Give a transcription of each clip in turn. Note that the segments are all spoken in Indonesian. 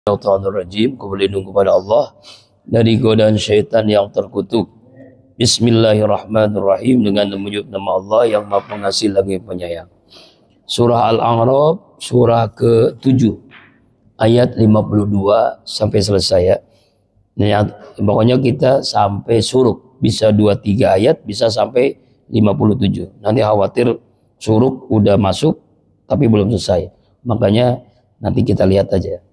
Rajim, aku berlindung kepada Allah dari godaan syaitan yang terkutuk. Bismillahirrahmanirrahim, dengan menyebut nama Allah yang Maha Pengasih lagi Penyayang. Surah Al-A'raf, surah ke-7 ayat 52 sampai selesai ya. Nah, pokoknya kita sampai suruk, bisa 2-3 ayat, bisa sampai 57. Nanti khawatir suruk udah masuk tapi belum selesai. Makanya nanti kita lihat aja.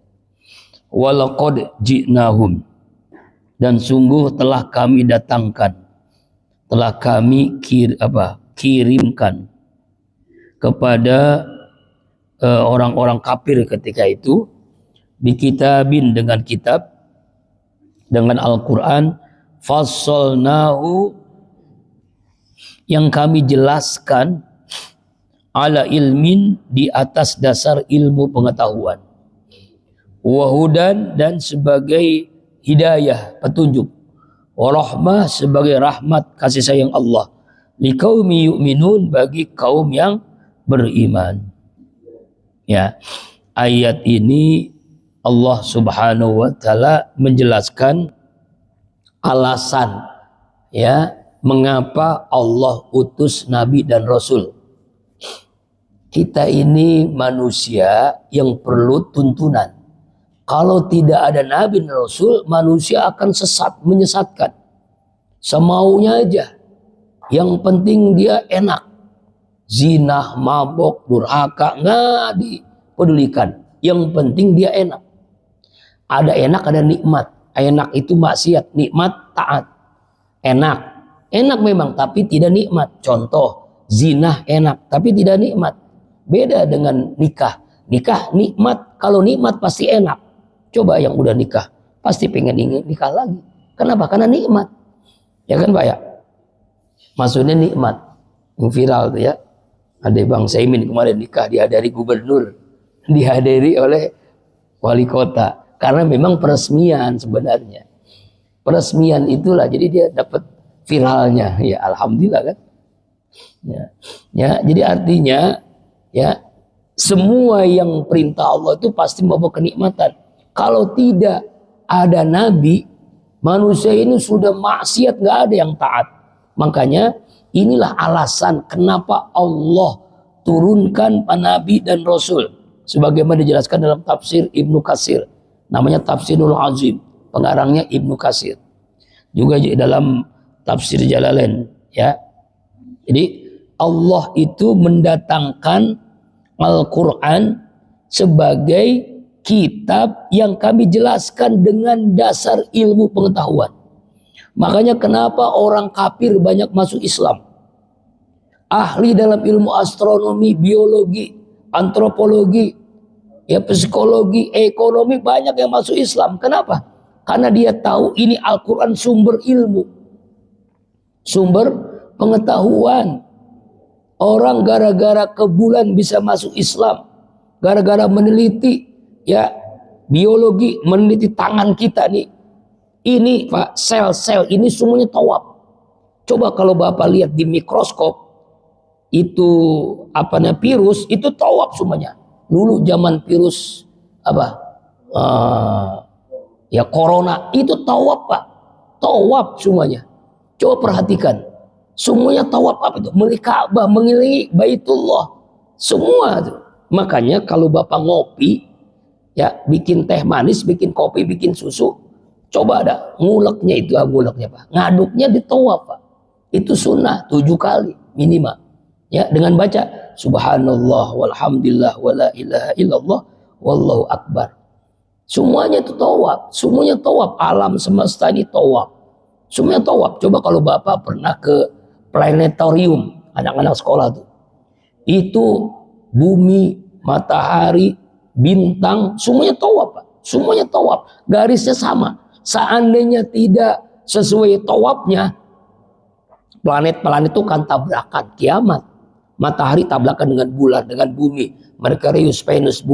Walaqad ji'nahum, dan sungguh telah kami datangkan, telah kami kirimkan kepada orang-orang kafir ketika itu bikitabin, dengan kitab, dengan Al-Quran, fassalnahu, yang kami jelaskan, ala ilmin, di atas dasar ilmu pengetahuan, wahudan, dan sebagai hidayah, petunjuk, warahmah, sebagai rahmat kasih sayang Allah, liqaumi yu'minun, bagi kaum yang beriman. Ya, ayat ini Allah Subhanahu wa taala menjelaskan alasan ya mengapa Allah utus nabi dan rasul. Kita ini manusia yang perlu tuntunan. Kalau tidak ada nabi dan rasul, manusia akan sesat, menyesatkan. Semaunya aja. Yang penting dia enak. Zina, mabok, durhaka, nggak dipedulikan. Yang penting dia enak. Ada enak, ada nikmat. Enak itu maksiat, nikmat taat. Enak. Enak memang, tapi tidak nikmat. Contoh, zina enak, tapi tidak nikmat. Beda dengan nikah. Nikah nikmat, kalau nikmat pasti enak. Coba yang udah nikah, pasti pengen nikah lagi. Kenapa? Karena nikmat. Ya kan Pak ya? Maksudnya nikmat. Yang viral tuh ya. Ada Bang Saimin kemarin nikah, dihadiri gubernur. Dihadiri oleh wali kota. Karena memang peresmian sebenarnya. Peresmian itulah, jadi dia dapat viralnya. Ya Alhamdulillah kan. Ya, jadi artinya ya semua yang perintah Allah itu pasti membawa kenikmatan. Kalau tidak ada nabi, manusia ini sudah maksiat, nggak ada yang taat. Makanya inilah alasan kenapa Allah turunkan nabi dan rasul. Sebagaimana dijelaskan dalam tafsir Ibnu Katsir, namanya Tafsirul Azim, pengarangnya Ibnu Katsir. Juga dalam tafsir Jalalain ya. Jadi Allah itu mendatangkan Al-Quran sebagai kitab yang kami jelaskan dengan dasar ilmu pengetahuan. Makanya kenapa orang kafir banyak masuk Islam. Ahli dalam ilmu astronomi, biologi, antropologi, ya psikologi, ekonomi, banyak yang masuk Islam. Kenapa? Karena dia tahu ini Al-Quran sumber ilmu, sumber pengetahuan. Orang gara-gara ke bulan bisa masuk Islam, gara-gara meneliti ya biologi, meneliti tangan kita nih. Ini Pak, sel-sel ini semuanya tawaf. Coba kalau Bapak lihat di mikroskop, itu virus, itu tawaf semuanya. Dulu zaman virus ya corona, itu tawaf Pak. Tawaf semuanya. Coba perhatikan. Semuanya tawaf apa itu? Melihat Ka'bah, mengelilingi Baitullah. Semua itu. Makanya kalau Bapak ngopi, ya bikin teh manis, bikin kopi, bikin susu, coba ada nguleknya itu, nguleknya Pak. Ngaduknya di tawaf Pak. Itu sunnah 7 kali minimal. Ya, dengan baca subhanallah walhamdulillah wala ilaha illallah wallahu akbar. Semuanya itu tawaf, semuanya tawaf. Alam semesta ini tawaf. Semuanya tawaf. Coba kalau Bapak pernah ke planetarium, anak-anak sekolah tuh, itu bumi, matahari, bintang, semuanya tawaf Pak. Semuanya tawaf, garisnya sama. Seandainya tidak sesuai tawafnya, planet-planet itu kan tabrakan, kiamat. Matahari tabrakan dengan bulan, dengan bumi, Merkurius, Venus,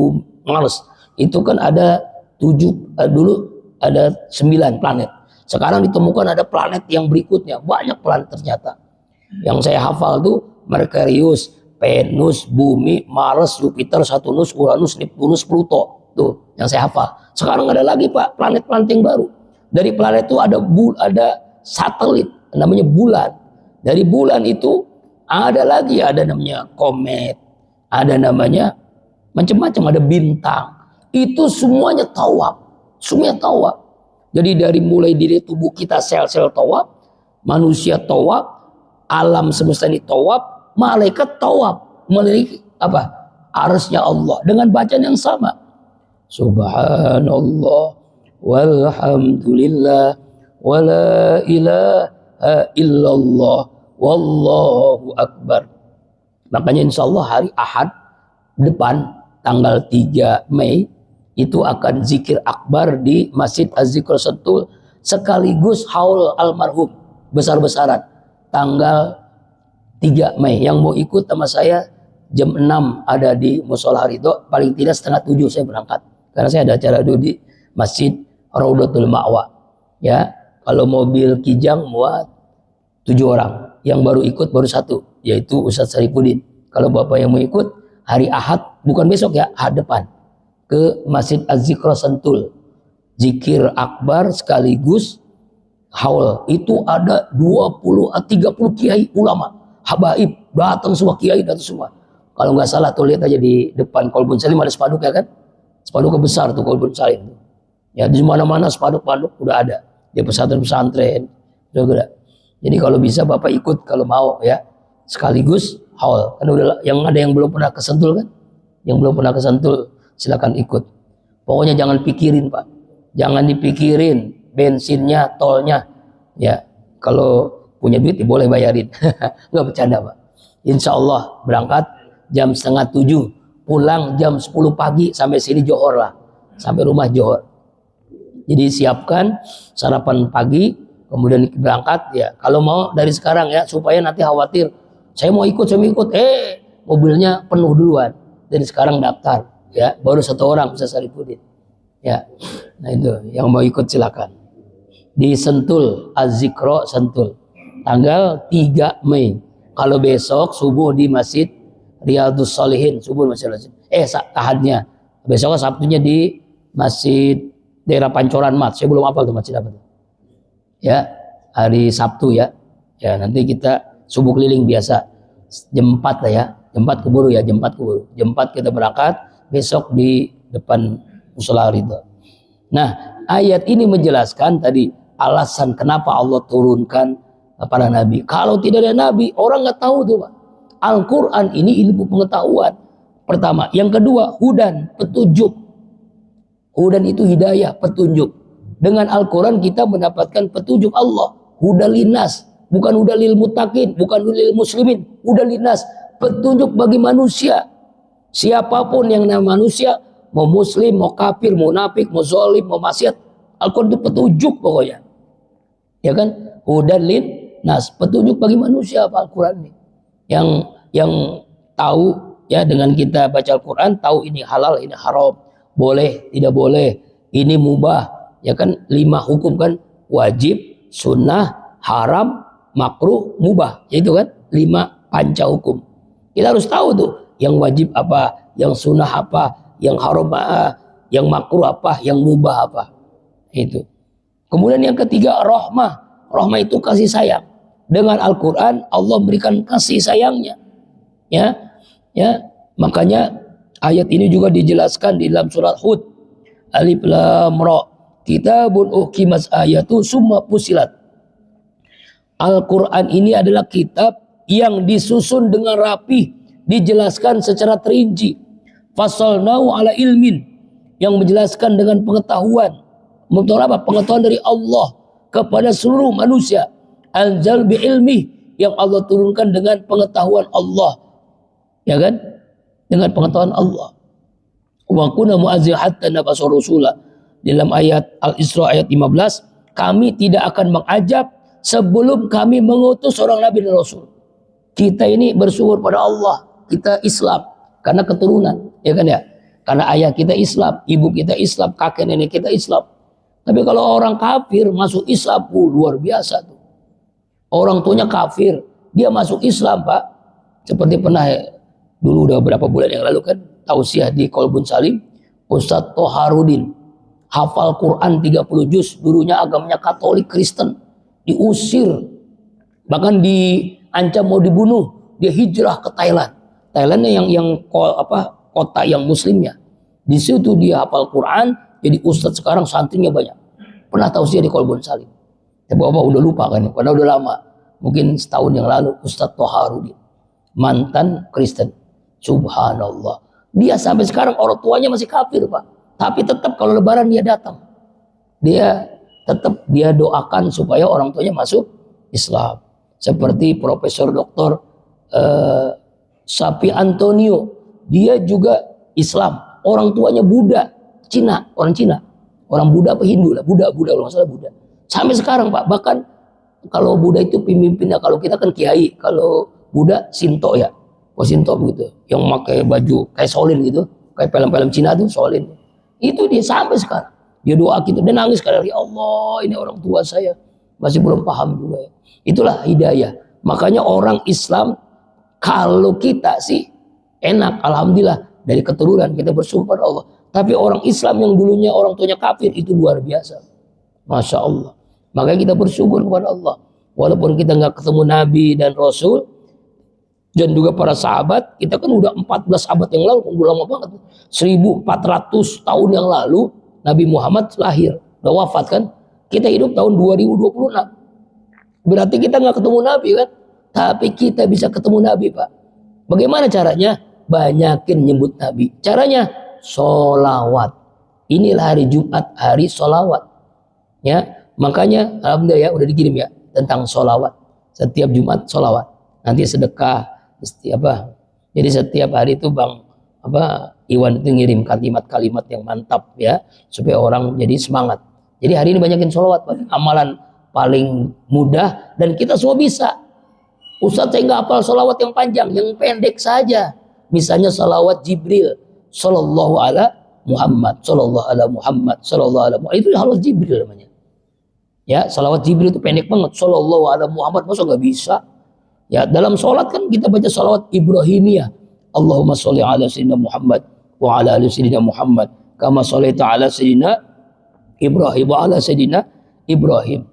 Mars. Itu kan ada 7, dulu ada 9 planet. Sekarang ditemukan ada planet yang berikutnya, banyak planet ternyata. Yang saya hafal tuh Merkurius, Venus, Bumi, Mars, Jupiter, Saturnus, Uranus, Neptunus, Pluto. Tuh yang saya hafal. Sekarang ada lagi Pak, planet-planet yang baru. Dari planet itu ada satelit namanya bulan. Dari bulan itu ada lagi, ada namanya komet, ada namanya macam-macam, ada bintang. Itu semuanya tawab, semuanya tawab. Jadi dari mulai diri tubuh kita, sel-sel tawab, manusia tawab, alam semesta ini tawab, malaikat tawab, memiliki apa? Arsy-Nya Allah dengan bacaan yang sama. Subhanallah walhamdulillah wala ilaha illallah wallahu akbar. Makanya insya Allah hari Ahad depan tanggal 3 Mei itu akan zikir akbar di Masjid Az-Zikr Sentul sekaligus haul almarhum besar-besaran tanggal 3 Mei. Yang mau ikut sama saya jam 6 ada di Mushola Ridho, paling tidak setengah 7 saya berangkat. Karena saya ada acara dulu di Masjid Raudatul Ma'wa. Ya, kalau mobil Kijang muat 7 orang. Yang baru ikut baru 1, yaitu Ustadz Sarifuddin. Kalau Bapak yang mau ikut hari Ahad, bukan besok ya, Ahad depan ke Masjid Az-Zikr Sentul. Zikir akbar sekaligus haul. Itu ada 30 kiai ulama, habaib, datang semua kiai, datang semua. Kalau nggak salah tuh lihat aja di depan Kolbun Salim ada spanduk ya kan? Spanduk besar tuh Kolbun Salim. Ya di mana-mana spanduk-spanduk udah ada. Di pesantren-pesantren juga. Jadi kalau bisa Bapak ikut kalau mau ya. Sekaligus haul. Kan udah yang ada yang belum pernah ke Sentul kan? Yang belum pernah ke Sentul silakan ikut. Pokoknya jangan pikirin Pak. Jangan dipikirin bensinnya, tolnya. Ya, kalau punya duit ya boleh bayarin. Nggak bercanda Pak. Insya Allah berangkat jam setengah 7. Pulang jam 10 pagi sampai sini Johor lah. Sampai rumah Johor. Jadi siapkan sarapan pagi, kemudian berangkat ya. Kalau mau dari sekarang ya, supaya nanti khawatir. Saya mau ikut, mobilnya penuh duluan. Dari sekarang daftar ya, baru 1 orang bisa Sarifuddin. Ya. Nah itu, yang mau ikut silakan. Di Sentul, Az-Zikro Sentul. Tanggal 3 Mei. Kalau besok subuh di Masjid Riyadhus Shalihin, subuh Masjid Ahadnya. Besok Sabtunya di Masjid daerah Pancoran Mat. Saya belum hafal tuh masjid apa tuh. Ya, hari Sabtu ya. Ya, nanti kita subuh keliling biasa. Jam 4 lah ya. Jam 4 keburu ya, jam 4 keburu. Jam 4 kita berangkat, besok di depan Mushola Ridho. Nah, ayat ini menjelaskan tadi alasan kenapa Allah turunkan para nabi. Kalau tidak ada nabi, orang nggak tahu tuh Pak. Al-Quran ini ilmu pengetahuan. Pertama. Yang kedua, hudan, petunjuk. Hudan itu hidayah, petunjuk. Dengan Al-Quran kita mendapatkan petunjuk Allah. Hudan linnas. Bukan hudan lil muttaqin, bukan hudan lil muslimin. Hudan linnas. Petunjuk bagi manusia. Siapapun yang namanya manusia, mau muslim, mau kafir, mau munafik, mau zalim, mau maksiat. Al-Quran itu petunjuk pokoknya. Ya kan? Hudan linnas. Petunjuk bagi manusia apa Al-Quran ini. Yang tahu ya dengan kita baca Al-Quran tahu ini halal, ini haram, boleh, tidak boleh, ini mubah, ya kan 5 hukum kan, wajib, sunnah, haram, makruh, mubah, itu kan 5 panca hukum. Kita harus tahu tuh yang wajib apa, yang sunnah apa, yang haram apa, yang makruh apa, yang mubah apa. Itu. Kemudian yang ketiga rahmah. Rahmah itu kasih sayang. Dengan Al-Quran Allah memberikan kasih sayangnya. Ya, makanya ayat ini juga dijelaskan di dalam surat Hud. Alif Lam Ra. Kitabun uhkimat ayatu summa fusilat. Al-Quran ini adalah kitab yang disusun dengan rapi, dijelaskan secara terinci. Fasalnahu ala ilmin, yang menjelaskan dengan pengetahuan. Pengetahuan apa? Pengetahuan dari Allah kepada seluruh manusia. Anzal bi ilmi, yang Allah turunkan dengan pengetahuan Allah, ya kan, dengan pengetahuan Allah. Wa kunna mu'azzir hatta nabasa rasula. Dalam ayat Al-Isra ayat 15, kami tidak akan mengajab sebelum kami mengutus seorang nabi dan rasul. Kita ini bersyukur pada Allah, kita Islam karena keturunan, ya kan ya, karena ayah kita Islam, ibu kita Islam, kakek nenek kita Islam. Tapi kalau orang kafir masuk Islam, luar biasa tuh. Orang tuanya kafir, dia masuk Islam Pak. Seperti pernah dulu udah berapa bulan yang lalu kan tausiah di Kolbun Salim, Ustadz Toharudin. hafal Quran 30 juz, dulunya agamanya Katolik Kristen, diusir, bahkan diancam mau dibunuh, dia hijrah ke Thailand. Thailandnya kota yang muslimnya. Di situ dia hafal Quran, jadi ustadz, sekarang santrinya banyak. Pernah tahu sih di Kolbon Salim. Tapi Bapak udah lupa kan, padahal udah lama. Mungkin setahun yang lalu, Ustadz Toharudin, mantan Kristen. Subhanallah. Dia sampai sekarang orang tuanya masih kafir, Pak. Tapi tetap kalau lebaran dia datang. Dia doakan supaya orang tuanya masuk Islam. Seperti Profesor Dr. Sapi Antonio. Dia juga Islam. Orang tuanya Buddha, orang Cina. Orang Buddha apa Hindu lah, Buddha kalau nggak salah Buddha. Sampai sekarang Pak, bahkan kalau Buddha itu pemimpinnya, kalau kita kan kiai, kalau Buddha Shinto ya, Shinto begitu, yang pakai baju kayak Shaolin gitu, kayak film-film Cina tuh Shaolin. Itu dia sampai sekarang, dia doa gitu, dia nangis kadang, ya Allah ini orang tua saya masih belum paham juga ya. Itulah hidayah. Makanya orang Islam, kalau kita sih enak, alhamdulillah dari keturunan kita bersyukur pada Allah. Tapi orang Islam yang dulunya orang tuanya kafir itu luar biasa, masya Allah. Makanya kita bersyukur kepada Allah. Walaupun kita nggak ketemu Nabi dan Rasul dan juga para sahabat, kita kan udah 14 abad yang lalu, udah lama banget. 1400 tahun yang lalu Nabi Muhammad lahir, udah wafat kan. Kita hidup tahun 2026. Berarti kita nggak ketemu Nabi kan? Tapi kita bisa ketemu Nabi, Pak. Bagaimana caranya? Banyakin nyebut Nabi. Caranya sholawat. Inilah hari Jumat, hari sholawat. Ya, makanya alhamdulillah ya udah dikirim ya tentang sholawat. Setiap Jumat sholawat. Nanti sedekah, jadi setiap hari itu Bang Iwan itu ngirim kalimat-kalimat yang mantap ya, supaya orang jadi semangat. Jadi hari ini banyakin sholawat, Pak. Amalan paling mudah dan kita semua bisa. Ustadz saya nggak hafal sholawat yang panjang, yang pendek saja. Misalnya sholawat Jibril, sallallahu ala Muhammad, sallallahu ala Muhammad, sallallahu ala Muhammad. Itu sholawat Jibril namanya. Ya, sholawat Jibril itu pendek banget. Sallallahu ala Muhammad, masa nggak bisa? Ya, dalam sholat kan kita baca sholawat Ibrahimiyah. Allahumma sholli ala sayyidina Muhammad wa ala ali sayyidina Muhammad kama sholaita ala sayyidina Ibrahim wa ala sayyidina Ibrahim.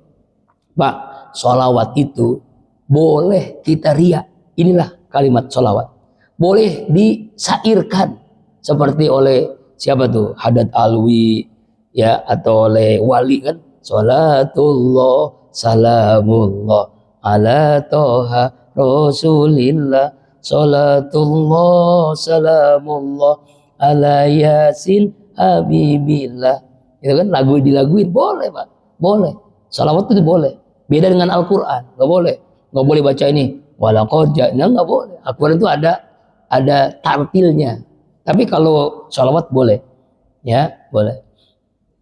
Pak, sholawat itu boleh kita riak. Inilah kalimat sholawat. Boleh disairkan seperti oleh siapa tuh? Haddad Alwi ya, atau oleh wali kan? Salatullah salamullah ala toha Rasulillah, salatullah salamullah ala Yasin Habibillah. Itu kan lagu dilaguin, boleh Pak, boleh. Salawat itu boleh. Beda dengan Al-Quran, nggak boleh. Nggak boleh baca ini walaqad ja'na, nggak boleh. Al-Quran itu ada tartilnya. Tapi kalau salawat boleh, ya boleh.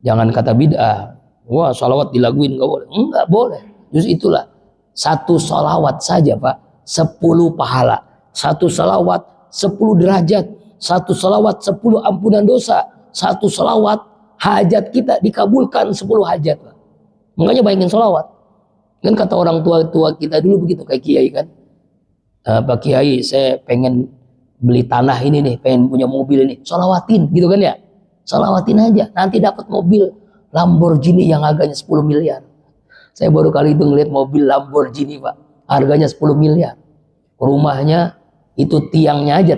Jangan kata bid'ah. Wah, salawat dilaguin nggak boleh. Enggak boleh. Justru itulah. Satu salawat saja Pak, 10 pahala. Satu salawat 10 derajat. Satu salawat 10 ampunan dosa. Satu salawat hajat kita dikabulkan 10 hajat Pak. Makanya banyakin salawat. Kan kata orang tua kita dulu begitu, kayak Kiai kan. Pak Kiai, saya pengen beli tanah ini nih, pengen punya mobil ini. Salawatin gitu kan ya. Salawatin aja, nanti dapat mobil Lamborghini yang harganya 10 miliar. Saya baru kali itu ngeliat mobil Lamborghini Pak, harganya 10 miliar. Rumahnya itu tiangnya aja,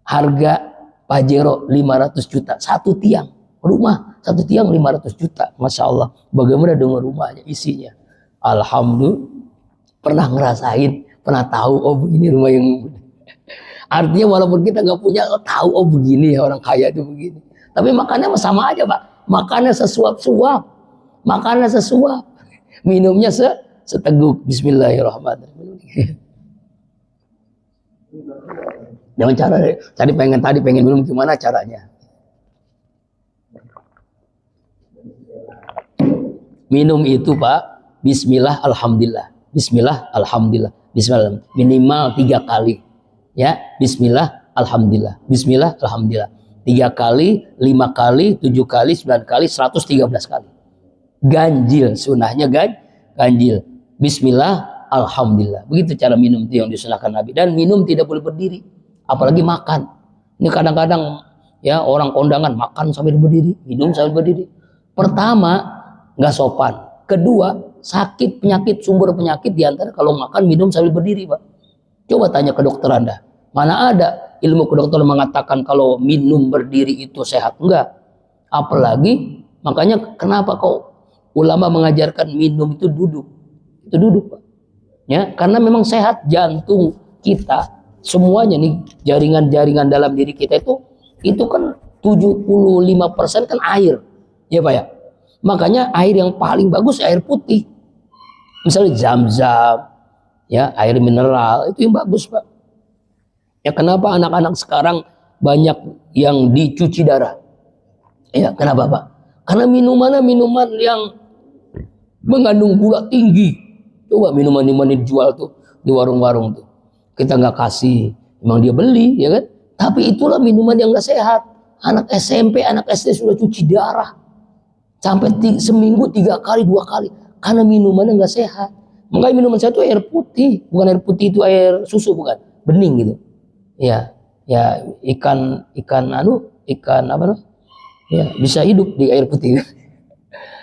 harga Pajero 500 juta. Satu tiang, rumah satu tiang 500 juta. Masya Allah, bagaimana dengan rumahnya, isinya. Alhamdulillah, pernah ngerasain, pernah tahu, oh begini rumah yang... Artinya walaupun kita nggak punya, tahu oh begini ya orang kaya itu begini. Tapi makannya sama aja Pak, makannya sesuap-suap. Makannya sesuap, minumnya seteguk. Bismillahirrahmanirrahim. Dengan cara tadi pengen minum, gimana caranya? Minum itu Pak, Bismillah alhamdulillah, Bismillah alhamdulillah, Bismillah minimal 3 kali, ya. Bismillah alhamdulillah, Bismillah alhamdulillah 3 kali, 5 kali, 7 kali, 9 kali, 113 kali. Ganjil, sunahnya ganjil. Bismillah, alhamdulillah. Begitu cara minum itu yang disunahkan Nabi. Dan minum tidak boleh berdiri, apalagi makan. Ini kadang-kadang Ya, orang kondangan makan sambil berdiri, minum sambil berdiri. Pertama, nggak sopan. Kedua, sakit penyakit, sumber penyakit diantara kalau makan minum sambil berdiri, Pak. Coba tanya ke dokter Anda. Mana ada ilmu kedokteran mengatakan kalau minum berdiri itu sehat? Enggak. Apalagi, makanya kenapa kok ulama mengajarkan minum itu duduk. Itu duduk, Pak. Ya, karena memang sehat jantung kita, semuanya nih jaringan-jaringan dalam diri kita itu kan 75% kan air. Ya, Pak ya. Makanya air yang paling bagus air putih. Misalnya Zam-Zam, ya, air mineral itu yang bagus, Pak. Ya, kenapa anak-anak sekarang banyak yang dicuci darah? Ya, kenapa, Pak? Karena minuman yang mengandung gula tinggi. Coba minuman-minuman yang dijual tuh di warung-warung tuh. Kita nggak kasih, emang dia beli, ya kan? Tapi itulah minuman yang nggak sehat. Anak SMP, anak SD sudah cuci darah. Sampai seminggu 3 kali, 2 kali. Karena minumannya nggak sehat. Makanya minuman sehat itu air putih. Bukan air putih itu air susu, bukan. Bening gitu. Ya, ya ikan apa namanya? Ya, bisa hidup di air putih.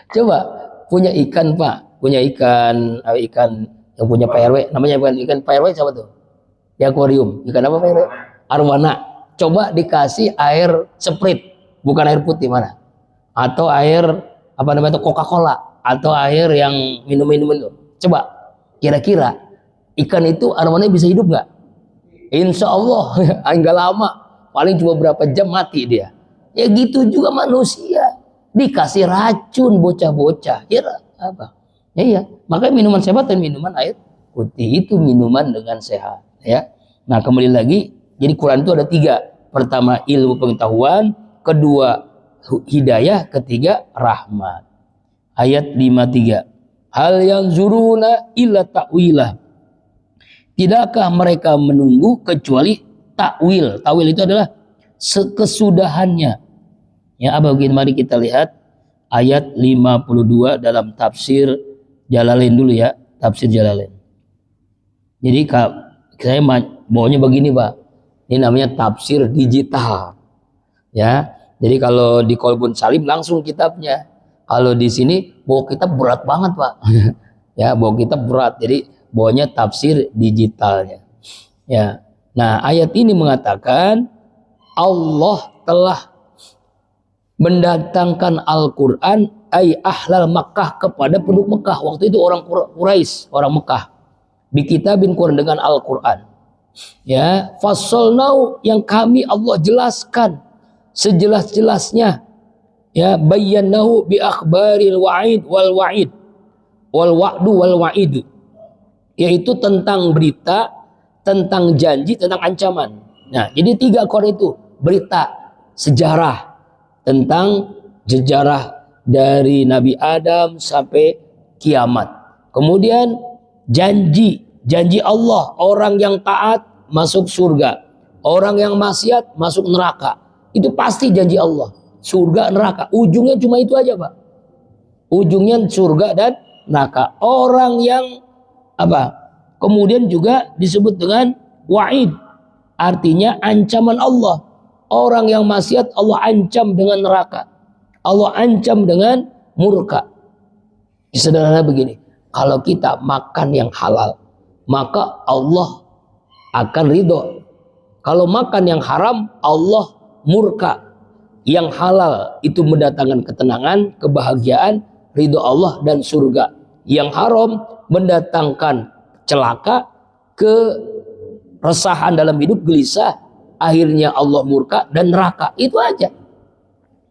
Coba punya ikan, Pak, punya ikan yang punya Pak RW, namanya bukan ikan Pak RW, siapa tuh? Di akuarium, ikan apa Pak RW? Arwana. Coba dikasih air Sprite, bukan air putih mana? Atau air apa namanya itu Coca-Cola atau air yang minum-minum itu. Coba kira-kira ikan itu arwanya bisa hidup nggak? Insya Allah enggak lama, paling cuma berapa jam mati dia. Ya gitu juga manusia, dikasih racun bocah-bocah, ya apa? Ya iya, makanya minuman sehat dan minuman air putih itu minuman dengan sehat. Ya, nah kembali lagi, jadi Quran itu ada 3. Pertama ilmu pengetahuan, kedua hidayah, ketiga rahmat. Ayat 53. Hal yang zuruna illa ta'wilah. Tidakkah mereka menunggu kecuali takwil? Takwil itu adalah kesudahannya. Ya, apa begini, mari kita lihat ayat 52 dalam tafsir Jalalain dulu ya, tafsir Jalalain. Jadi saya bawanya begini, Pak. Ini namanya tafsir digital. Ya. Jadi kalau di Kolbun Salim langsung kitabnya. Kalau di sini bawa kitab berat banget, Pak. Ya, bawa kitab berat. Jadi bawanya tafsir digitalnya. Ya. Nah, ayat ini mengatakan Allah telah mendatangkan Al-Quran ay ahlal Makkah kepada penduduk Mekah. Waktu itu orang Quraisy, orang Mekah. Di kitabin Quran dengan Al-Quran. Ya, fasolnau yang kami Allah jelaskan sejelas-jelasnya. Ya, bayyanahu bi akhbaril wa'id wal wa'id wal wa'du wal wa'id. Yaitu tentang berita, tentang janji, tentang ancaman. Nah, jadi 3 Quran itu, berita, sejarah, tentang sejarah dari Nabi Adam sampai kiamat. Kemudian janji Allah, orang yang taat masuk surga, orang yang maksiat masuk neraka. Itu pasti janji Allah, surga neraka. Ujungnya cuma itu aja, Pak. Ujungnya surga dan neraka. Orang yang apa? Kemudian juga disebut dengan wa'id, artinya ancaman Allah. Orang yang maksiat Allah ancam dengan neraka, Allah ancam dengan murka. Sederhana begini, kalau kita makan yang halal, maka Allah akan ridho. Kalau makan yang haram, Allah murka. Yang halal itu mendatangkan ketenangan, kebahagiaan, ridho Allah dan surga. Yang haram mendatangkan celaka, keresahan dalam hidup, gelisah, akhirnya Allah murka dan neraka. Itu aja.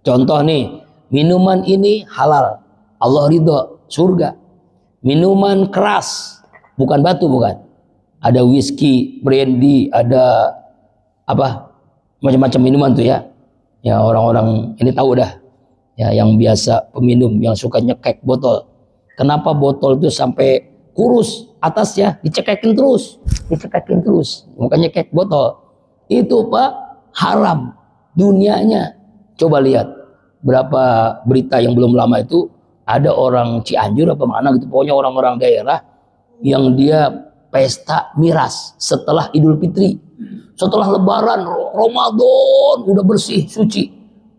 Contoh nih, minuman ini halal, Allah ridho, surga. Minuman keras, bukan batu, bukan. Ada whisky, brandy, ada apa, macam-macam minuman tuh ya. Ya, orang-orang ini tahu dah. Ya, yang biasa peminum yang suka nyekek botol. Kenapa botol itu sampai kurus atasnya, dicekekin terus, makanya nyekek botol. Itu, Pak, haram dunianya. Coba lihat berapa berita yang belum lama itu, ada orang Cianjur apa mana gitu, pokoknya orang-orang daerah yang dia pesta miras setelah Idul Fitri. Setelah lebaran, Ramadan udah bersih, suci.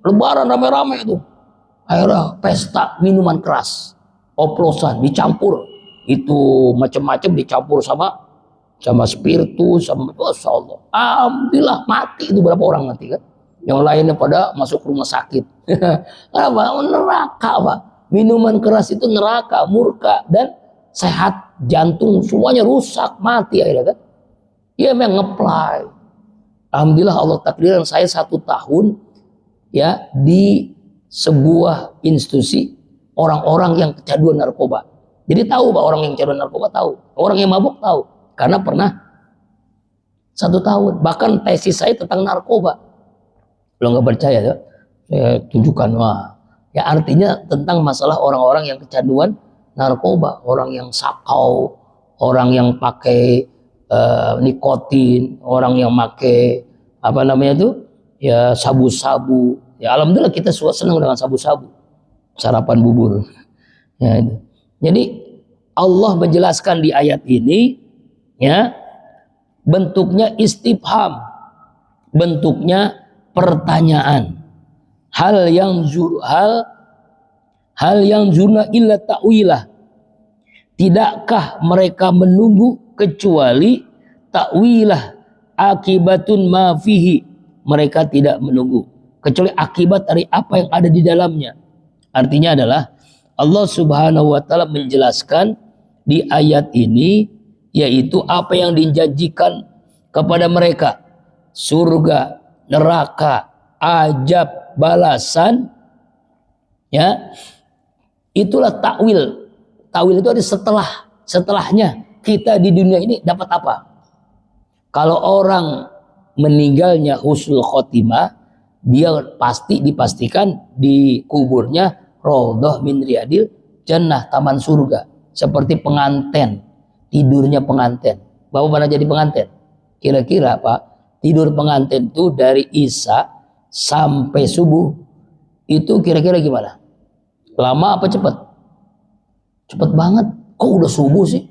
Lebaran rame-rame itu. Akhirnya pesta minuman keras. Oplosan dicampur. Itu macam-macam dicampur sama spiritus, sama Masya Allah. Alhamdulillah mati itu berapa orang mati kan. Yang lainnya pada masuk rumah sakit. Apa? Neraka Pak. Minuman keras itu neraka, murka, dan sehat, jantung semuanya rusak, mati akhirnya kan. Dia memang ngeplay. Alhamdulillah Allah takdirkan saya 1 tahun ya di sebuah institusi orang-orang yang kecanduan narkoba. Jadi tahu Pak, orang yang kecanduan narkoba tahu, orang yang mabuk tahu, karena pernah 1 tahun. Bahkan tesis saya tentang narkoba. Lo nggak percaya ya? Saya tunjukkan, wah, ya artinya tentang masalah orang-orang yang kecanduan narkoba, orang yang sakau, orang yang pakai nikotin, orang yang pakai apa namanya itu ya sabu-sabu. Ya alhamdulillah kita senang dengan sabu-sabu, sarapan bubur. Ya, itu. Jadi Allah menjelaskan di ayat ini ya bentuknya istifham, bentuknya pertanyaan. Hal yang zurna illa ta'wilah. Tidakkah mereka menunggu kecuali ta'wilah akibatun ma fihi. Mereka tidak menunggu kecuali akibat dari apa yang ada di dalamnya. Artinya adalah Allah Subhanahu wa taala menjelaskan di ayat ini yaitu apa yang dijanjikan kepada mereka, surga, neraka, ajab, balasan, ya. Itulah takwil. Takwil itu ada setelahnya kita di dunia ini dapat apa? Kalau orang meninggalnya husnul khotimah, dia dipastikan di kuburnya raudhah min riyadil jannah, taman surga, seperti pengantin, tidurnya pengantin. Bapak pernah jadi pengantin? Kira-kira Pak, tidur pengantin itu dari Isya sampai subuh itu kira-kira gimana? Lama apa cepat? Cepat banget. Kok udah subuh sih?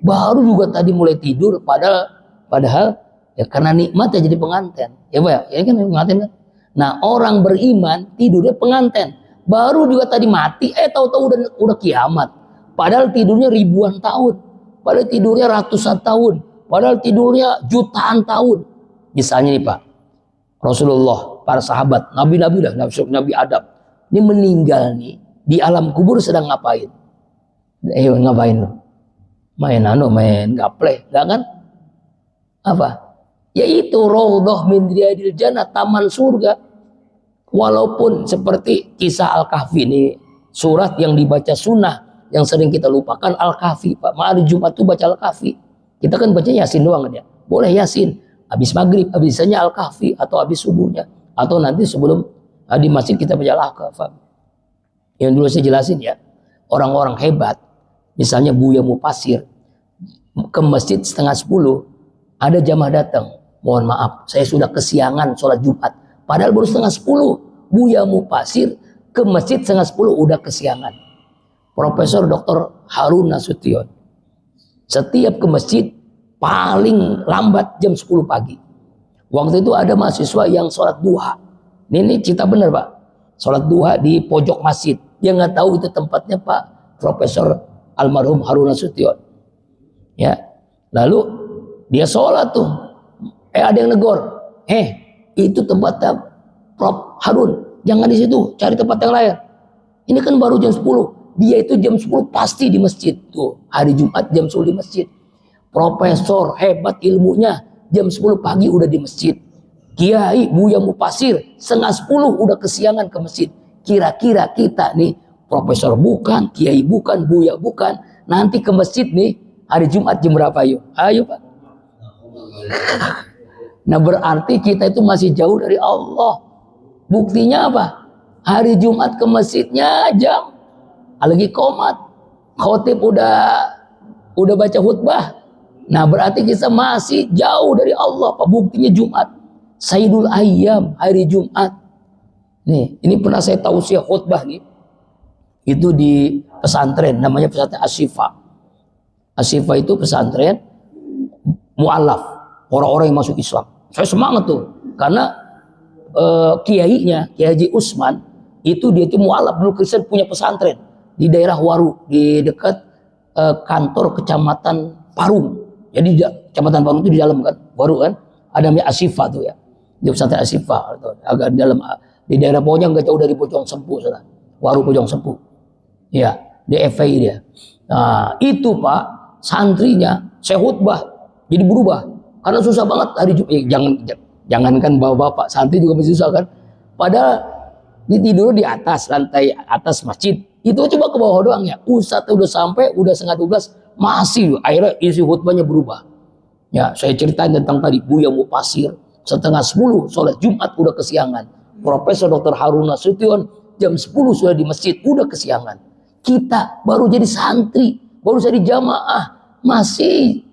Baru juga tadi mulai tidur, padahal ya karena nikmat ya jadi pengantin. Ya Pak ya, ini kan pengantin kan. Nah, orang beriman tidurnya pengantin. Baru juga tadi mati, tahu-tahu udah kiamat. Padahal tidurnya ribuan tahun. Padahal tidurnya ratusan tahun. Padahal tidurnya jutaan tahun. Misalnya nih Pak, Rasulullah, para sahabat, nabi-nabi lah, Nabi Adam. Ini meninggal nih, di alam kubur sedang ngapain? Ngapain lo? Main gaple, enggak kan? Apa? Yaitu raudhah min riyadil jannah, taman surga. Walaupun seperti kisah Al-Kahfi ini, surat yang dibaca sunnah, yang sering kita lupakan Al-Kahfi, Pak. Hari Jumat tuh baca Al-Kahfi. Kita kan baca Yasin doang kan ya. Boleh Yasin, habis maghrib, habisnya Al-Kahfi, atau habis subuhnya, atau nanti sebelum di masjid kita baca Al-Kahfi. Yang dulu saya jelasin ya, orang-orang hebat, misalnya Buya Mupasir, ke masjid 9:30, ada jamaah datang, mohon maaf, saya sudah kesiangan sholat Jumat. Padahal baru 9:30, Buya Mupasir ke masjid 9:30 udah kesiangan. Profesor Dr. Harun Nasution, setiap ke masjid paling lambat jam 10 pagi. Waktu itu ada mahasiswa yang sholat duha. Ini cerita benar Pak. Sholat duha di pojok masjid. Dia nggak tahu itu tempatnya Pak Profesor almarhum Harun Nasution. Ya, lalu dia sholat tuh. Ada yang negor. Itu tempatnya Prof Harun. Jangan di situ, cari tempat yang lain. Ini kan baru jam 10. Dia itu jam 10 pasti di masjid. Tuh, hari Jumat jam 10 di masjid. Profesor hebat ilmunya, jam 10 pagi udah di masjid. Kiai Buya Mupasir 9:30 udah kesiangan ke masjid. Kira-kira kita nih, profesor bukan, kiai bukan, buya bukan, nanti ke masjid nih hari Jumat jam berapa yuk? Ayo Pak. Nah berarti kita itu masih jauh dari Allah. Buktinya apa? Hari Jumat ke masjidnya jam lagi qomat, khotib udah baca khutbah. Nah berarti kita masih jauh dari Allah. Pak, buktinya Jumat, Sayyidul Ayyam, hari Jumat. Nih, ini pernah saya tausiah khutbah nih. Itu di pesantren, namanya pesantren Asyifa. Asyifa itu pesantren mu'alaf, orang-orang yang masuk Islam. Saya semangat tuh karena kiainya Kiai Haji Usman itu dia itu mualaf dulu Kristen, punya pesantren di daerah Waru di dekat kantor kecamatan Parung. Jadi kecamatan Parung itu di dalam kan Waru kan ada namanya Asifa tuh ya, di pesantren Asifa agak di dalam di daerah pokoknya nggak jauh dari Bojong Sempu sana. Waru Bojong Sempu ya, di FPI dia. Nah itu Pak santrinya saya khutbah jadi berubah karena susah banget hari Jumat. Jangankan bapak-bapak, santri juga masih susah kan. Padahal tidur di atas lantai atas masjid. Itu coba ke bawah doang ya. Ustadz udah sampai, udah 11:30 masih. Akhirnya isi khutbahnya berubah. Ya, saya ceritain tentang tadi Buya Mupasir 9:30 sholat Jumat udah kesiangan. Profesor Dr. Harun Nasution jam 10 sudah di masjid, udah kesiangan. Kita baru jadi santri, baru jadi jamaah, masih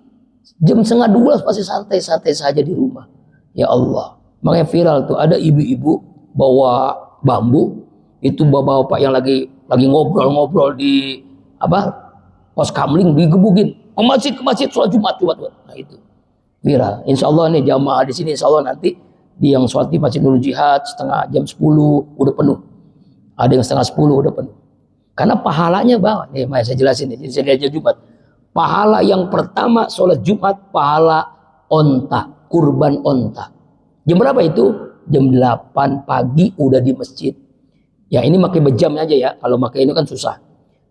jam 11:30 masih santai-santai saja di rumah. Ya Allah, makanya viral tuh ada ibu-ibu bawa bambu, itu bapak-bapak yang lagi ngobrol-ngobrol di pos kamling digebukin ke masjid sholat Jumat. Nah itu viral. Insya Allah nih jamaah di sini, insya Allah nanti di yang sholat di Masjid Nurul Jihad jam 10 udah penuh, ada yang 9:30 udah penuh. Karena pahalanya banget nih, saya jelasin nih, jadi saya diajar Jumat. Pahala yang pertama sholat Jumat, pahala onta, kurban onta. Jam berapa itu? Jam 8 pagi udah di masjid. Ya ini pakai bejam aja ya, kalau pakai ini kan susah.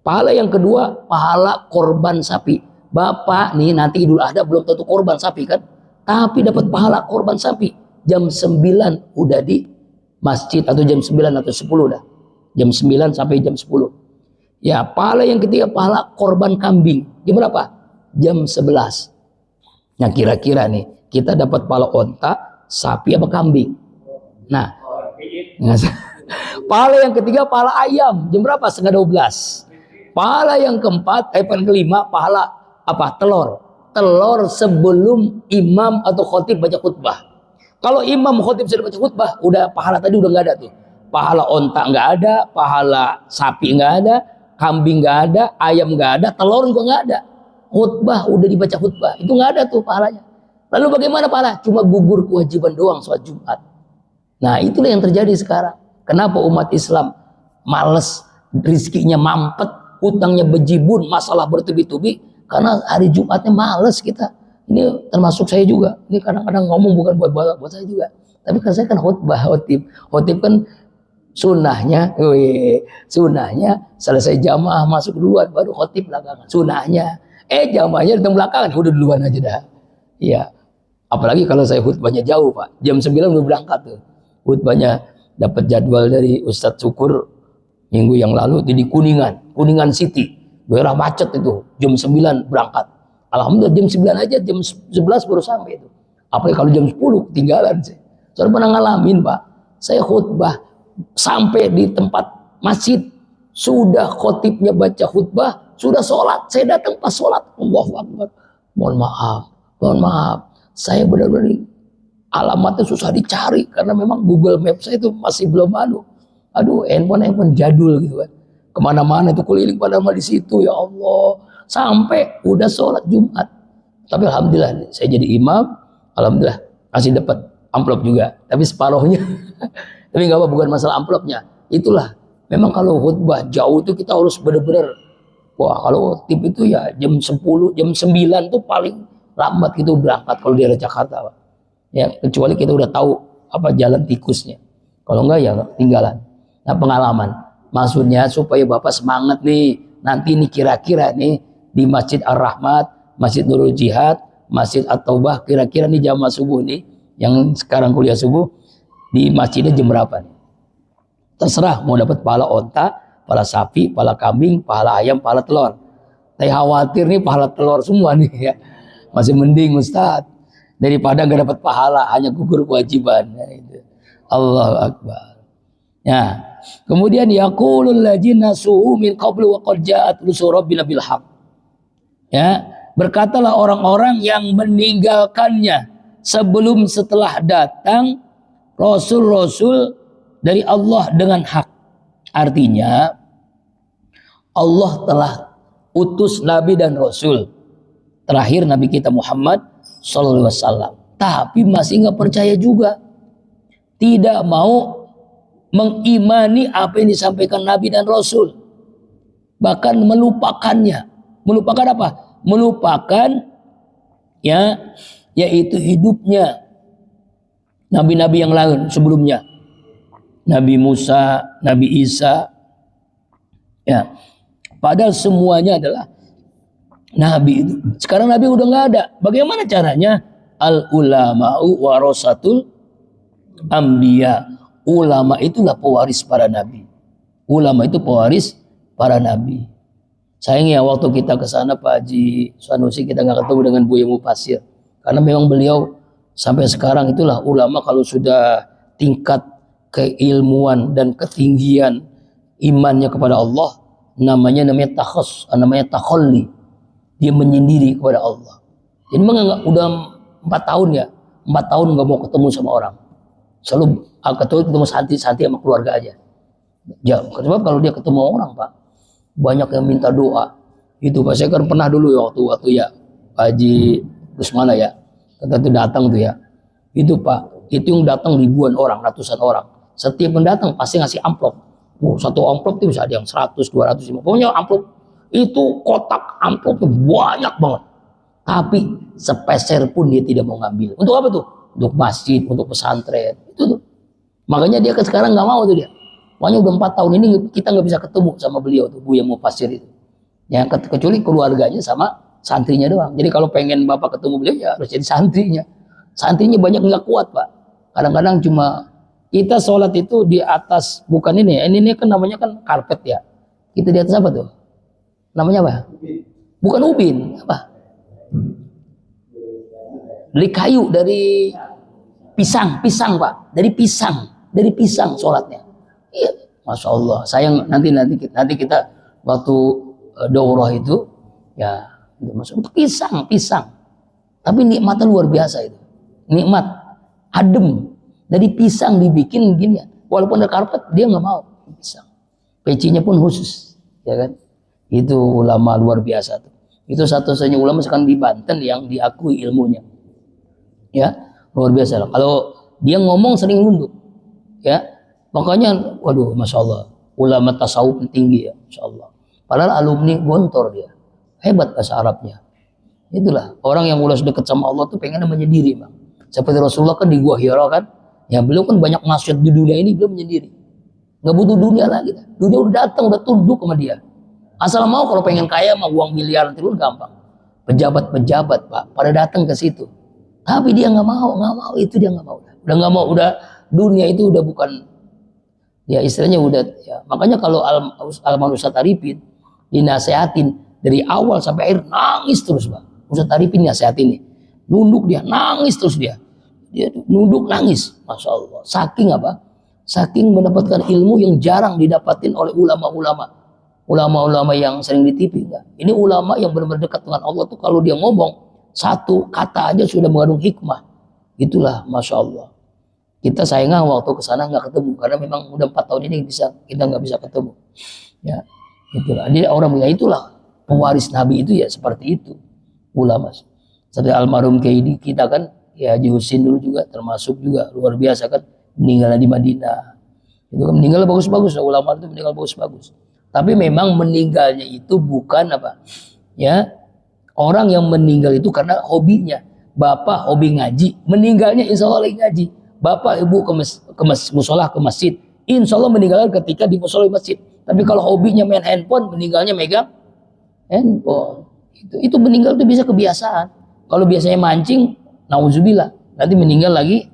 Pahala yang kedua, pahala korban sapi. Bapak nih nanti Idul Adha belum tentu korban sapi kan, tapi dapat pahala korban sapi. Jam 9 udah di masjid, atau jam 9 atau 10 dah. Jam 9 sampai jam 10. Ya, pahala yang ketiga pahala korban kambing. Jam berapa? Jam 11. Nah, kira-kira nih, kita dapat pahala onta, sapi apa kambing? Nah, pahala yang ketiga pahala ayam. Jam berapa? 11:30. Pahala yang keempat, kelima, pahala apa? Telur. Telur sebelum imam atau khotib baca khutbah. Kalau imam khotib sudah baca khutbah, udah pahala tadi udah nggak ada tuh. Pahala onta nggak ada, pahala sapi nggak ada, kambing nggak ada, ayam nggak ada, telur juga nggak ada. Khutbah udah dibaca khutbah, itu nggak ada tuh pahalanya. Lalu bagaimana pahala? Cuma gugur kewajiban doang sholat Jumat. Nah itulah yang terjadi sekarang. Kenapa umat Islam males, rizkinya mampet, hutangnya bejibun, masalah bertubi-tubi? Karena hari Jumatnya males kita. Ini termasuk saya juga. Ini kadang-kadang ngomong bukan buat saya juga. Tapi kan saya kan khutbah, khotib kan sunnahnya selesai jamaah masuk duluan, baru khotib belakangan. Sunnahnya, jamaahnya datang belakangan, udah duluan aja dah. Iya. Apalagi kalau saya khutbahnya jauh Pak, jam 9 udah berangkat tuh. Khutbahnya dapat jadwal dari Ustadz Syukur minggu yang lalu di Kuningan City, daerah macet itu, jam 9 berangkat. Alhamdulillah jam 9 aja, jam 11 baru sampai itu. Apalagi kalau jam 10 ketinggalan saya. Saya pernah ngalamin Pak, saya khutbah sampai di tempat masjid, sudah khotibnya baca khutbah, sudah sholat, saya datang pas sholat, Allahu Akbar. Mohon maaf, saya benar-benar alamatnya susah dicari karena memang Google Maps saya itu masih belum handphone jadul gitu kan. Kemana-mana itu keliling padahal di situ, ya Allah, sampai udah sholat Jumat. Tapi alhamdulillah saya jadi imam, alhamdulillah masih dapat amplop juga, tapi separuhnya. Tapi nggak apa, bukan masalah amplopnya. Itulah, memang kalau khutbah jauh itu kita harus benar-benar, kalau tip itu ya jam 10, jam 9 tuh paling lambat gitu berangkat kalau di Jakarta Pak. Ya kecuali kita udah tahu jalan tikusnya. Kalau enggak ya tinggalan. Nah pengalaman, maksudnya supaya Bapak semangat nih, nanti nih kira-kira nih di Masjid Ar-Rahmat, Masjid Nurul Jihad, Masjid At-Taubah, kira-kira nih jamaah subuh nih, yang sekarang kuliah subuh, di masjidnya jam berapa nih? Terserah mau dapat pahala onta, pahala sapi, pahala kambing, pahala ayam, pahala telur. Tapi khawatir nih pahala telur semua nih ya. Masih mending Ustaz daripada nggak dapat pahala, hanya gugur kewajiban. Allahu Akbar. Ya. Kemudian yaqulul ladzina su'u min qablu wa qad ja'at rusul rabbina bil haqq. Ya, berkatalah orang-orang yang meninggalkannya sebelum setelah datang rasul-rasul dari Allah dengan hak. Artinya Allah telah utus nabi dan rasul. Terakhir Nabi kita Muhammad sallallahu alaihi wasallam. tapi masih nggak percaya juga, tidak mau mengimani apa yang disampaikan Nabi dan Rasul, bahkan melupakannya. Melupakan apa? Melupakan ya, yaitu hidupnya nabi-nabi yang lain sebelumnya, Nabi Musa, Nabi Isa, ya. Padahal semuanya adalah nabi itu. Sekarang nabi udah nggak ada. Bagaimana caranya? Al ulama'u warasatul anbiya. Ulama itulah pewaris para nabi. Ulama itu pewaris para nabi. Sayangnya waktu kita ke sana Pak Haji Sanusi, kita nggak ketemu dengan Buya Mufasir. Karena memang beliau sampai sekarang itulah ulama, kalau sudah tingkat keilmuan dan ketinggian imannya kepada Allah, namanya takhalli. Dia menyendiri kepada Allah. Jadi memang udah 4 tahun ya, 4 tahun nggak mau ketemu sama orang. Selalu ketemu santai-santai sama keluarga aja. Ya, sebab kalau dia ketemu orang Pak, banyak yang minta doa. Itu Pak, saya kan pernah dulu ya, waktu ya Pak Haji Rusmana ya, kita tuh datang tuh ya. Itu Pak, itu yang datang ribuan orang, ratusan orang. Setiap pendatang pasti ngasih amplop. Satu amplop itu bisa ada yang 100, 200, pokoknya amplop itu, kotak amplopnya banyak banget. Tapi sepeser pun dia tidak mau ngambil. Untuk apa tuh? Untuk masjid, untuk pesantren. Itu tuh. Makanya dia sekarang nggak mau tuh dia. Makanya udah 4 tahun ini kita nggak bisa ketemu sama beliau tuh, Buya Mufasir itu. Ya, kecuali keluarganya sama santrinya doang. Jadi kalau pengen Bapak ketemu beliau ya harus jadi santrinya. Santrinya banyak nggak kuat Pak. Kadang-kadang cuma kita sholat itu di atas, bukan ini ya. Ini kan namanya kan karpet ya. Kita di atas apa tuh? Namanya apa? Bukan ubin, apa? Beli kayu dari pisang Pak, dari pisang sholatnya. Iya, masya Allah. Sayang nanti kita waktu daurah itu ya, masuk pisang. Tapi nikmatnya luar biasa itu. Nikmat adem dari pisang dibikin gini ya. Walaupun ada karpet dia nggak mau pisang. Pecinya pun khusus, ya kan? Itu ulama luar biasa tuh. Itu satu-satunya ulama sekarang di Banten yang diakui ilmunya. Ya, luar biasa. Kalau dia ngomong sering nunduk. Ya. Makanya waduh, masya Allah, ulama tasawuf tinggi ya, masya Allah. Padahal alumni Gontor dia, hebat bahasa Arabnya. Itulah orang yang udah dekat sama Allah tuh pengennya menyendiri Bang. Seperti Rasulullah kan di Gua Hira kan, ya beliau kan banyak maksiat di dunia ini, beliau menyendiri. Nggak butuh dunia lagi. Dunia udah datang, udah tunduk sama dia. Asal mau, kalau pengen kaya mah uang miliar triliun gampang. Pejabat-pejabat Pak, pada datang ke situ. Tapi dia nggak mau, itu dia nggak mau. Udah nggak mau, udah dunia itu udah bukan, ya istilahnya udah ya. Makanya kalau Almarhum Ustadz Arifin dinasehatin dari awal sampai akhir nangis terus Pak. Ustadz Arifin nasehatin nih, nunduk dia, nangis terus dia nunduk nangis, masya Allah. Saking apa? Saking mendapatkan ilmu yang jarang didapatin oleh ulama-ulama yang sering di TV. Enggak. Ini ulama yang benar-benar dekat dengan Allah tuh, kalau dia ngomong satu kata aja sudah mengandung hikmah. Itulah masya Allah. Kita sayangnya waktu ke sana nggak ketemu, karena memang udah 4 tahun ini kita nggak bisa ketemu. Ya, itulah. Jadi orang ya itulah pewaris Nabi itu ya seperti itu ulama. Seperti almarhum Kiai kita kan, ya Haji Husin dulu juga termasuk juga luar biasa kan, meninggal di Madinah. Itu kan meninggal bagus-bagus, ulama itu meninggal bagus-bagus. Tapi memang meninggalnya itu bukan apa? Ya, orang yang meninggal itu karena hobinya. Bapak hobi ngaji, meninggalnya insya Allah lagi ngaji. Bapak ibu ke musola, ke masjid, insya Allah meninggal ketika di musola masjid. Tapi kalau hobinya main handphone, meninggalnya megang handphone. Itu meninggal itu bisa kebiasaan. Kalau biasanya mancing, nauzubillah, nanti meninggal lagi.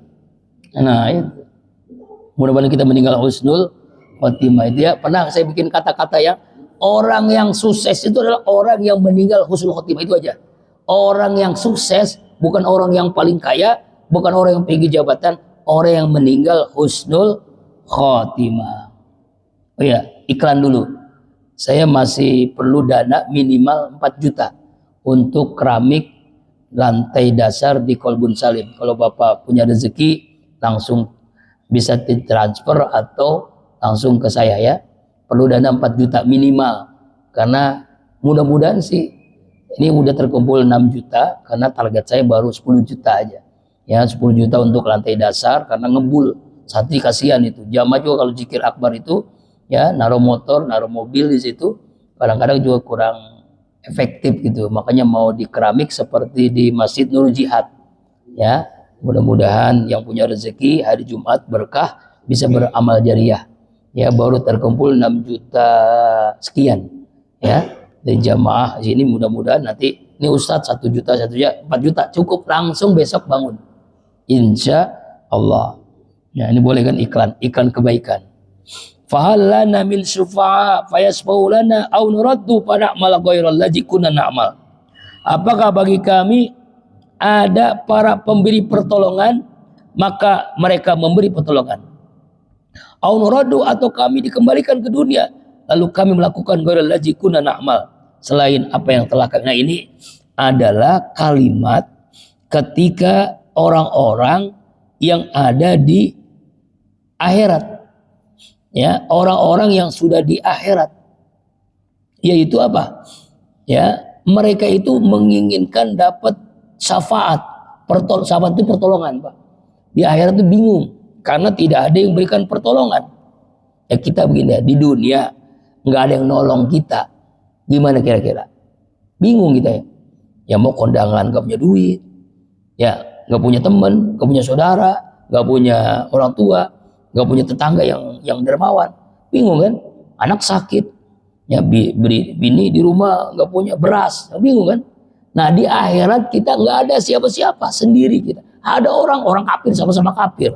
Nah itu. Mudah-mudahan kita meninggal husnul khotimah. Itu ya, pernah saya bikin kata-kata ya, orang yang sukses itu adalah orang yang meninggal husnul khotimah, itu aja. Orang yang sukses bukan orang yang paling kaya, bukan orang yang tinggi jabatan, orang yang meninggal husnul khotimah. Oh ya, iklan dulu. Saya masih perlu dana minimal 4 juta untuk keramik lantai dasar di Kolbun Salim. Kalau Bapak punya rezeki, langsung bisa ditransfer atau langsung ke saya ya. Perlu dana 4 juta minimal. Karena mudah-mudahan sih ini udah terkumpul 6 juta, karena target saya baru 10 juta aja. Ya 10 juta untuk lantai dasar karena ngebul. Santri kasihan itu. Jamaah juga kalau zikir akbar itu ya naruh motor, naruh mobil di situ kadang-kadang juga kurang efektif gitu. Makanya mau di keramik seperti di Masjid Nurul Jihad. Ya, mudah-mudahan yang punya rezeki hari Jumat berkah bisa beramal jariah. Ya, baru terkumpul 6 juta sekian. Ya, dari jamaah sini mudah-mudahan nanti ini Ustadz 1 juta, 1 juta, 4 juta cukup langsung besok bangun. Insya Allah. Ya, ini boleh kan iklan kebaikan. Fahallana min syufa'a fayasfa'u lana aw nuraddu fa na'mal ghairal ladzi kunna na'mal. Apakah bagi kami ada para pemberi pertolongan maka mereka memberi pertolongan. Aw nuraddu atau kami dikembalikan ke dunia lalu kami melakukan ghairal ladzi kunna na'mal selain apa yang telah kami. Nah, ini adalah kalimat ketika orang-orang yang ada di akhirat. Ya, orang-orang yang sudah di akhirat. Yaitu apa? Ya, mereka itu menginginkan dapat syafaat. Syafaat itu pertolongan, Pak. Di akhirat itu bingung karena tidak ada yang berikan pertolongan. Ya kita begini ya, di dunia nggak ada yang nolong kita. Gimana kira-kira? Bingung kita ya. Ya mau kondangan nggak punya duit. Ya, nggak punya teman, nggak punya saudara, nggak punya orang tua, nggak punya tetangga yang dermawan, bingung kan? Anak sakit, ya bini di rumah nggak punya beras, bingung kan? Nah di akhirat kita nggak ada siapa-siapa, sendiri kita. Ada orang kafir sama-sama kafir,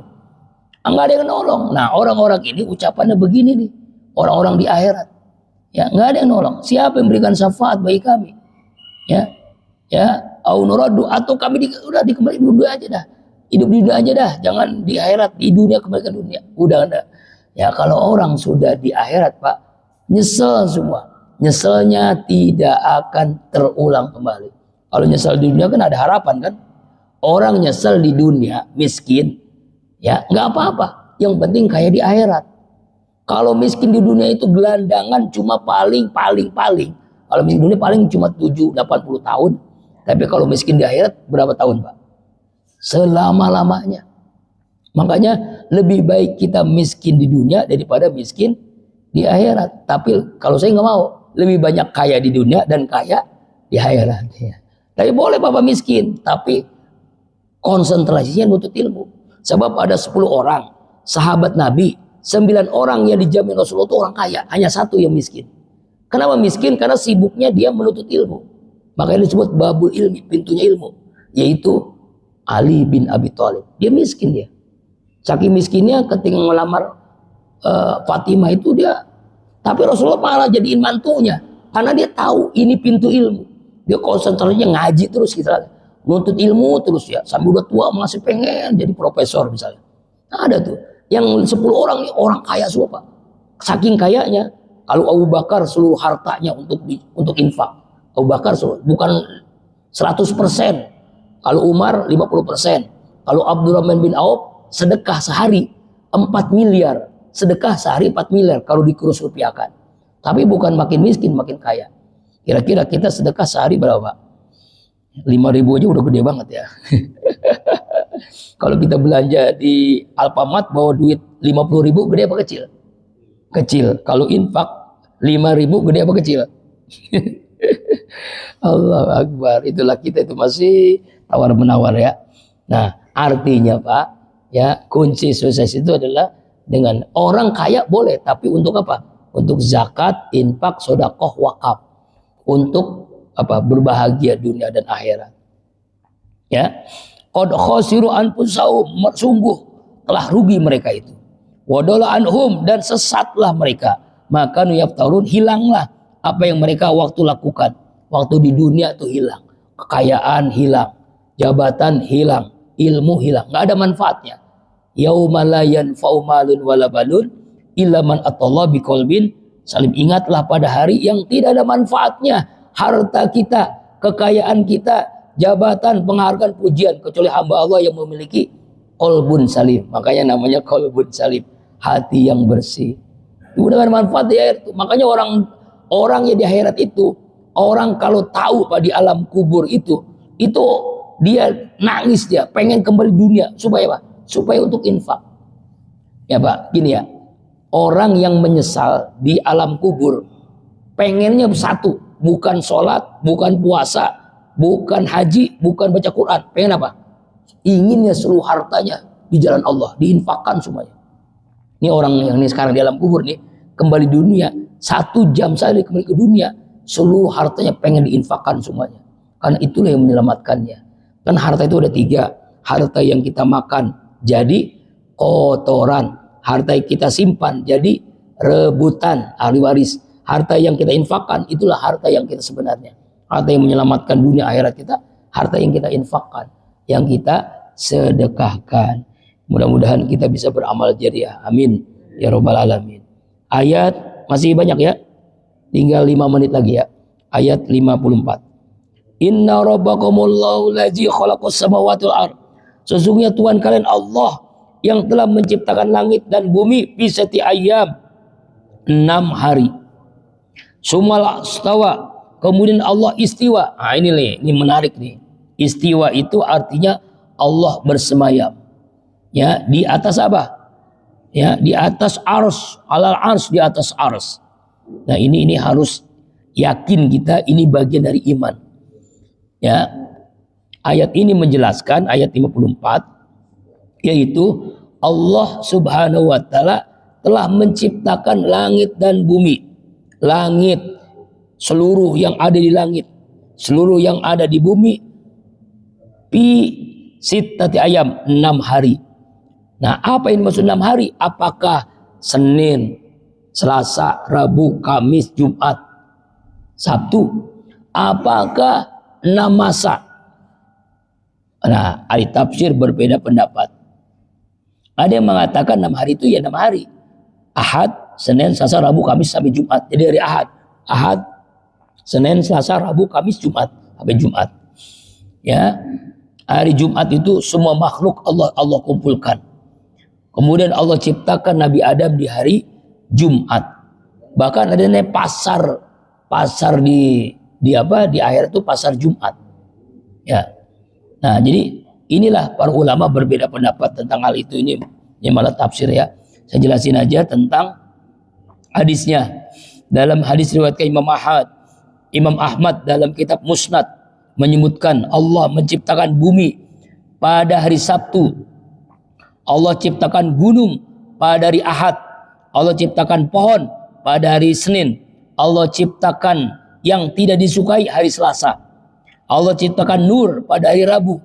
nggak ada yang nolong. Nah orang-orang ini ucapannya begini nih, orang-orang di akhirat, ya nggak ada yang nolong. Siapa yang berikan syafaat bagi kami? Ya, au nuradu atau kami udah dikembali dulu aja dah. Hidup di dunia aja dah, jangan di akhirat, di dunia kembali ke dunia. Udah ada. Ya kalau orang sudah di akhirat, Pak, nyesel semua. Nyeselnya tidak akan terulang kembali. Kalau nyesel di dunia kan ada harapan kan? Orang nyesel di dunia miskin, ya nggak apa-apa. Yang penting kaya di akhirat. Kalau miskin di dunia itu gelandangan cuma paling. Kalau miskin di dunia paling cuma 7-80 tahun. Tapi kalau miskin di akhirat berapa tahun, Pak? Selama-lamanya. Makanya lebih baik kita miskin di dunia daripada miskin di akhirat. Tapi kalau saya nggak mau, lebih banyak kaya di dunia dan kaya di akhirat. Ya. Tapi boleh Bapak miskin, tapi konsentrasinya nuntut ilmu. Sebab ada 10 orang sahabat Nabi, 9 orang yang dijamin Rasulullah itu orang kaya, hanya 1 yang miskin. Kenapa miskin? Karena sibuknya dia menuntut ilmu. Makanya disebut babul ilmi, pintunya ilmu, yaitu Ali bin Abi Thalib. Dia miskin dia. Saking miskinnya ketika melamar Fatimah itu dia, tapi Rasulullah malah jadiin mantunya karena dia tahu ini pintu ilmu. Dia konsentrasinya ngaji terus kita, nuntut ilmu terus ya. Sambil udah tua masih pengen jadi profesor misalnya. Nah, ada tuh yang 10 orang nih orang kaya semua, Pak. Saking kayanya, kalau Abu Bakar seluruh hartanya untuk infak. Abu Bakar bukan 100%. Kalau Umar 50%. Kalau Abdurrahman bin Auf sedekah sehari 4 miliar. Sedekah sehari 4 miliar kalau dikurus rupiahkan. Tapi bukan makin miskin makin kaya. Kira-kira kita sedekah sehari berapa? 5.000 aja udah gede banget ya. Kalau kita belanja di Alfamart bawa duit 50.000 gede apa kecil? Kecil. Kalau infak 5.000 gede apa kecil? Allah Akbar. Itulah kita itu masih tawar menawar ya. Nah artinya Pak, ya kunci sukses itu adalah dengan orang kaya boleh, tapi untuk apa? Untuk zakat, infak, sedekah, wakaf, untuk apa? Berbahagia dunia dan akhirat. Ya, qad khasiru anfusahum, sungguh telah rugi mereka itu. Wadalla anhum, dan sesatlah mereka. Maka yaftarun, hilanglah apa yang mereka waktu lakukan. Waktu di dunia itu hilang. Kekayaan hilang, jabatan hilang, ilmu hilang, nggak ada manfaatnya. Yauma la yanfa'u malun wala banun illa man atallaha biqalbin salim. Ingatlah pada hari yang tidak ada manfaatnya harta kita, kekayaan kita, jabatan, penghargaan, pujian, kecuali hamba Allah yang memiliki qalbun salim. Makanya namanya qalbun salim, hati yang bersih. Dengan manfaat di akhirat. Makanya orang yang di akhirat itu, orang kalau tahu pada di alam kubur itu dia nangis, dia pengen kembali dunia supaya apa? Supaya untuk infak. Ya Pak, gini ya. Orang yang menyesal di alam kubur pengennya satu, bukan sholat, bukan puasa, bukan haji, bukan baca Quran. Pengen apa? Inginnya seluruh hartanya di jalan Allah, diinfakkan semuanya. Ini orang yang ini sekarang di alam kubur nih, kembali dunia, 1 jam saja kembali ke dunia, seluruh hartanya pengen diinfakkan semuanya. Karena itulah yang menyelamatkannya. Kan harta itu ada 3. Harta yang kita makan jadi kotoran. Harta yang kita simpan jadi rebutan ahli waris. Harta yang kita infakkan itulah harta yang kita sebenarnya. Harta yang menyelamatkan dunia akhirat kita, harta yang kita infakkan, yang kita sedekahkan. Mudah-mudahan kita bisa beramal jariah. Amin ya rabbal alamin. Ayat masih banyak ya. Tinggal 5 menit lagi ya. Ayat 54. Inna rabbakumullahu allazi khalaqas samawati wal ardh. Sesungguhnya Tuhan kalian Allah yang telah menciptakan langit dan bumi fi sati ayyam, 6 hari. Sumal istawa, kemudian Allah istiwa. Nah, ini menarik nih. Istiwa itu artinya Allah bersemayam. Ya, di atas apa? Ya, di atas ars, alal ars, di atas ars. Nah, ini harus yakin kita ini bagian dari iman. Ya. Ayat ini menjelaskan ayat 54, yaitu Allah Subhanahu wa taala telah menciptakan langit dan bumi. Langit, seluruh yang ada di langit, seluruh yang ada di bumi, pi sittati ayam, 6 hari. Nah, apa yang maksud 6 hari? Apakah Senin, Selasa, Rabu, Kamis, Jumat, Sabtu? Apakah 6 masa? Nah, ahli tafsir berbeda pendapat. Ada yang mengatakan 6 hari itu ya 6 hari. Ahad, Senin, Selasa, Rabu, Kamis, sampai Jumat. Jadi hari Ahad. Ahad, Senin, Selasa, Rabu, Kamis, Jumat. Sampai Jumat. Ya. Hari Jumat itu semua makhluk Allah kumpulkan. Kemudian Allah ciptakan Nabi Adam di hari Jumat. Bahkan ada pasar di akhirat itu pasar Jumat. Ya. Nah, jadi inilah para ulama berbeda pendapat tentang hal itu. Ini malah tafsir ya. Saya jelasin aja tentang hadisnya. Dalam hadis riwayat Imam Ahmad dalam kitab Musnad menyebutkan Allah menciptakan bumi pada hari Sabtu. Allah ciptakan gunung pada hari Ahad. Allah ciptakan pohon pada hari Senin. Allah ciptakan yang tidak disukai hari Selasa. Allah ciptakan nur pada hari Rabu.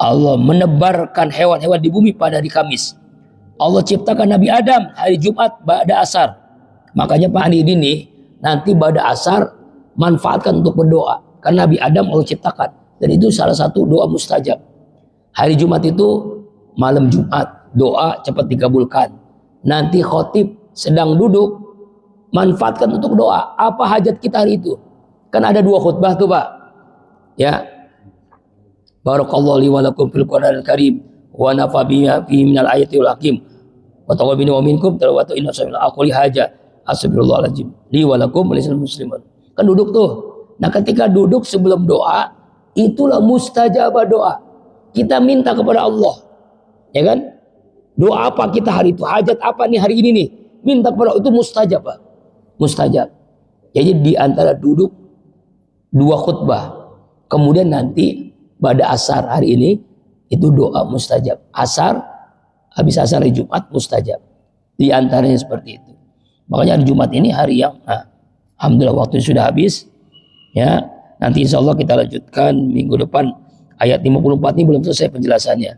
Allah menebarkan hewan-hewan di bumi pada hari Kamis. Allah ciptakan Nabi Adam hari Jumat ba'da asar. Makanya Pak Andi ini nanti ba'da asar manfaatkan untuk berdoa. Karena Nabi Adam Allah ciptakan. Dan itu salah satu doa mustajab. Hari Jumat itu malam Jumat. Doa cepat dikabulkan. Nanti khotib sedang duduk. Manfaatkan untuk doa. Apa hajat kita hari itu? Kan ada 2 khutbah tuh Pak. Ya, barakallahu li wa lakum fil Qur'anil Karim wa nafa'a fihi minal ayati wal hakim wa taqabbal minkum tilawatu inna samil aquli haja astagfirullahaladzim li wa lakum wa lisal muslimin. Kan duduk tuh. Nah, ketika duduk sebelum doa, itulah mustajabah doa. Kita minta kepada Allah. Ya kan? Doa apa kita hari itu? Hajat apa nih hari ini nih? Minta kepada Allah, itu mustajab, Pak. Mustajab. Jadi di antara duduk 2 khutbah. Kemudian nanti pada asar hari ini itu doa mustajab. Asar, habis asar hari Jumat mustajab. Di antaranya seperti itu. Makanya hari Jumat ini hari yang alhamdulillah waktu sudah habis. Ya, nanti insya Allah kita lanjutkan minggu depan. Ayat 54 ini belum selesai penjelasannya.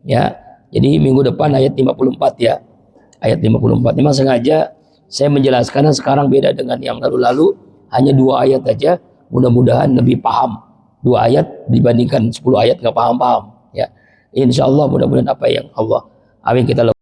Ya, jadi minggu depan ayat 54 ya. Ayat 54. Memang sengaja saya menjelaskannya sekarang beda dengan yang lalu-lalu. Hanya 2 ayat aja. Mudah-mudahan lebih paham. 2 ayat dibandingkan 10 ayat nggak paham-paham. Ya, insya Allah mudah-mudahan apa yang kita lakukan